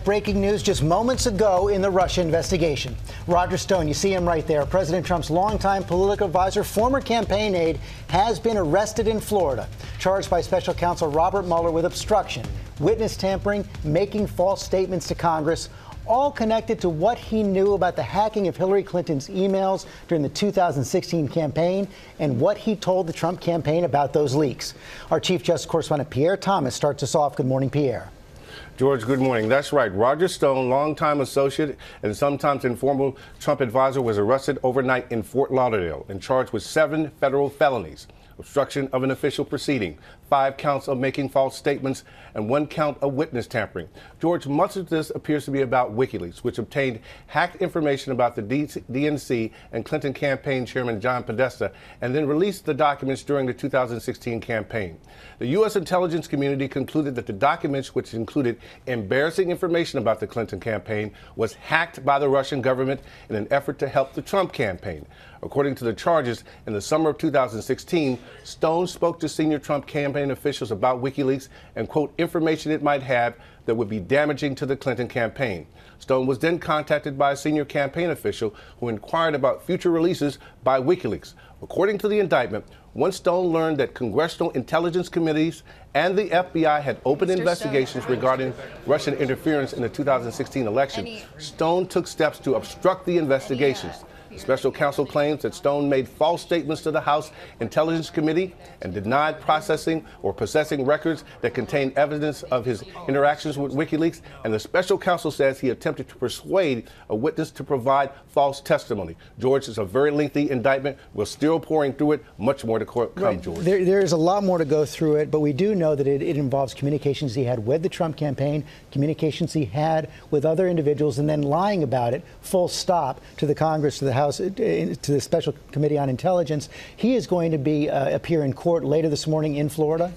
breaking news just moments ago in the Russia investigation. Roger Stone, you see him right there. President Trump's longtime political advisor, former campaign aide, has been arrested in Florida, charged by special counsel Robert Mueller with obstruction, witness tampering, making false statements to Congress, all connected to what he knew about the hacking of Hillary Clinton's emails during the 2016 campaign and what he told the Trump campaign about those leaks. Our Chief Justice correspondent Pierre Thomas starts us off. Good morning, Pierre. George, good morning. That's right. Roger Stone, longtime associate and sometimes informal Trump advisor, was arrested overnight in Fort Lauderdale and charged with 7 federal felonies: obstruction of an official proceeding, 5 counts of making false statements, and 1 count of witness tampering. George, much of this appears to be about WikiLeaks, which obtained hacked information about the DNC and Clinton campaign chairman John Podesta, and then released the documents during the 2016 campaign. The U.S. intelligence community concluded that the documents, which included embarrassing information about the Clinton campaign, was hacked by the Russian government in an effort to help the Trump campaign. According to the charges, in the summer of 2016, Stone spoke to senior Trump campaign officials about WikiLeaks and, quote, information it might have that would be damaging to the Clinton campaign. Stone was then contacted by a senior campaign official who inquired about future releases by WikiLeaks. According to the indictment, once Stone learned that congressional intelligence committees and the FBI had opened investigations regarding Russian interference in the 2016 election, Stone took steps to obstruct the investigations. The special counsel claims that Stone made false statements to the House Intelligence Committee and denied processing or possessing records that contained evidence of his interactions with WikiLeaks. And the special counsel says he attempted to persuade a witness to provide false testimony. George, it's a very lengthy indictment. We're still pouring through it. Much more to come, right. George. There's a lot more to go through it, but we do know that it involves communications he had with the Trump campaign, communications he had with other individuals, and then lying about it, full stop, to the Congress, to the House, to the Special Committee on Intelligence. He is going to appear in court later this morning in Florida.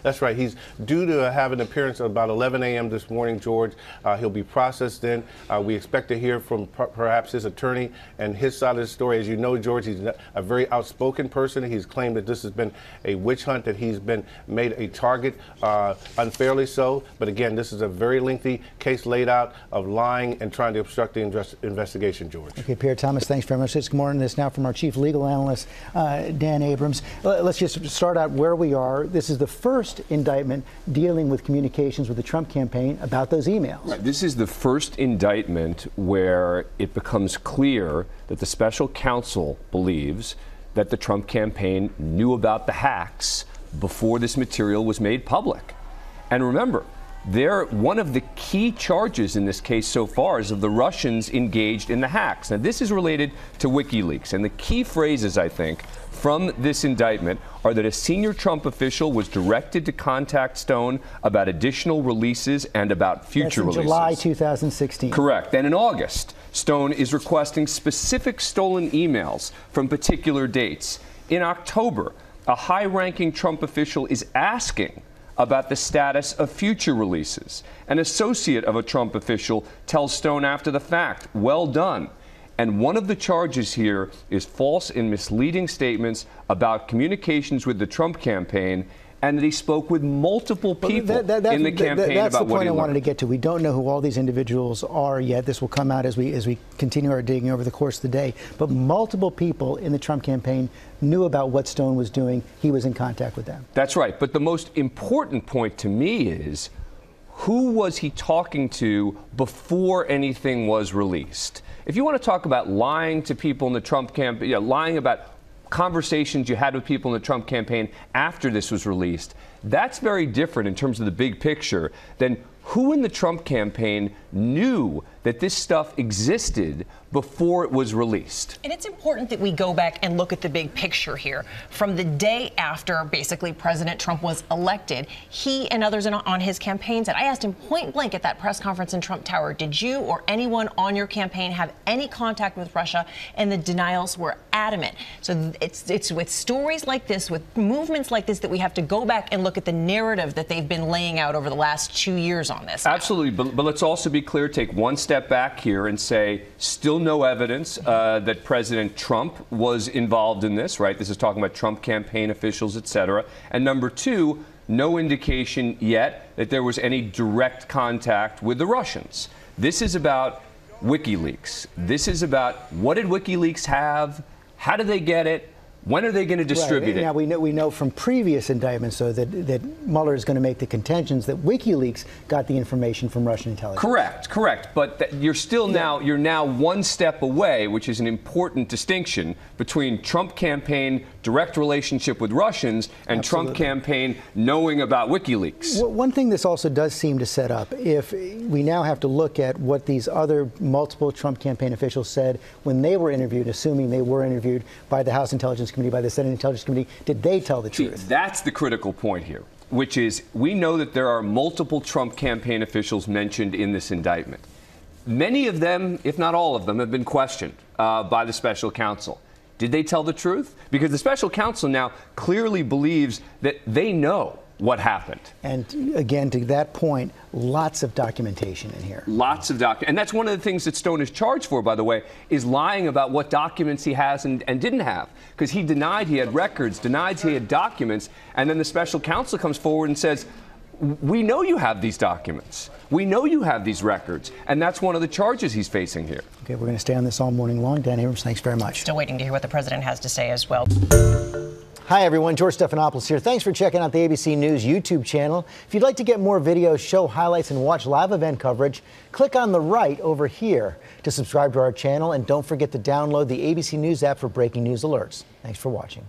That's right. He's due to have an appearance at about 11 a.m. this morning, George. He'll be processed then. We expect to hear from perhaps his attorney and his side of the story. As you know, George, he's a very outspoken person. He's claimed that this has been a witch hunt, that he's been made a target, unfairly so. But again, this is a very lengthy case laid out of lying and trying to obstruct the investigation, George. Okay, Pierre Thomas, thanks very much. Good morning. This now from our chief legal analyst, Dan Abrams. Let's just start out where we are. This is the first indictment dealing with communications with the Trump campaign about those emails. Right. This is the first indictment where it becomes clear that the special counsel believes that the Trump campaign knew about the hacks before this material was made public. And remember, one of the key charges in this case so far is of the Russians engaged in the hacks. Now, this is related to WikiLeaks, and the key phrases, I think, from this indictment are that a senior Trump official was directed to contact Stone about additional releases and about future releases. July 2016. Correct. And in August, Stone is requesting specific stolen emails from particular dates. In October, a high-ranking Trump official is asking about the status of future releases. An associate of a Trump official tells Stone after the fact, "Well done." And one of the charges here is false and misleading statements about communications with the Trump campaign, and that he spoke with multiple people in the campaign that's about the what point he I wanted to learned. get to. We don't know who all these individuals are yet. This will come out as we continue our digging over the course of the day. But multiple people in the Trump campaign knew about what Stone was doing. He was in contact with them. That's right. But the most important point to me is, who was he talking to before anything was released? If you want to talk about lying to people in the Trump campaign, lying about conversations you had with people in the Trump campaign after this was released, that's very different in terms of the big picture than who in the Trump campaign knew that this stuff existed before it was released. And it's important that we go back and look at the big picture here. From the day after, basically, President Trump was elected, he and others on his campaign said, I asked him point blank at that press conference in Trump Tower, did you or anyone on your campaign have any contact with Russia? And the denials were adamant. So it's with stories like this, with movements like this, that we have to go back and look at the narrative that they've been laying out over the last 2 years on this. Absolutely. But let's also be clear, take one step back here and say, still no evidence that President Trump was involved in this, right? This is talking about Trump campaign officials, et cetera. And number two, no indication yet that there was any direct contact with the Russians. This is about WikiLeaks. This is about what did WikiLeaks have? How did they get it? When are they going to distribute it? Now, we know from previous indictments, though, that Mueller is going to make the contentions that WikiLeaks got the information from Russian intelligence. Correct. But you're still you're now one step away, which is an important distinction between Trump campaign direct relationship with Russians and Trump campaign knowing about WikiLeaks. Well, one thing this also does seem to set up, if we now have to look at what these other multiple Trump campaign officials said when they were interviewed, assuming they were interviewed by the House Intelligence Committee, by the Senate Intelligence Committee, did they tell the truth? That's the critical point here, which is we know that there are multiple Trump campaign officials mentioned in this indictment. Many of them, if not all of them, have been questioned by the special counsel. Did they tell the truth? Because the special counsel now clearly believes that they know what happened. And again, to that point, lots of documentation in here. Lots of documents. And that's one of the things that Stone is charged for, by the way, is lying about what documents he has and didn't have. Because he denied he had records, denied he had documents, and then the special counsel comes forward and says, we know you have these documents. We know you have these records. And that's one of the charges he's facing here. Okay, we're going to stay on this all morning long. Dan Abrams, thanks very much. Still waiting to hear what the president has to say as well. Hi, everyone. George Stephanopoulos here. Thanks for checking out the ABC News YouTube channel. If you'd like to get more videos, show highlights, and watch live event coverage, click on the right over here to subscribe to our channel. And don't forget to download the ABC News app for breaking news alerts. Thanks for watching.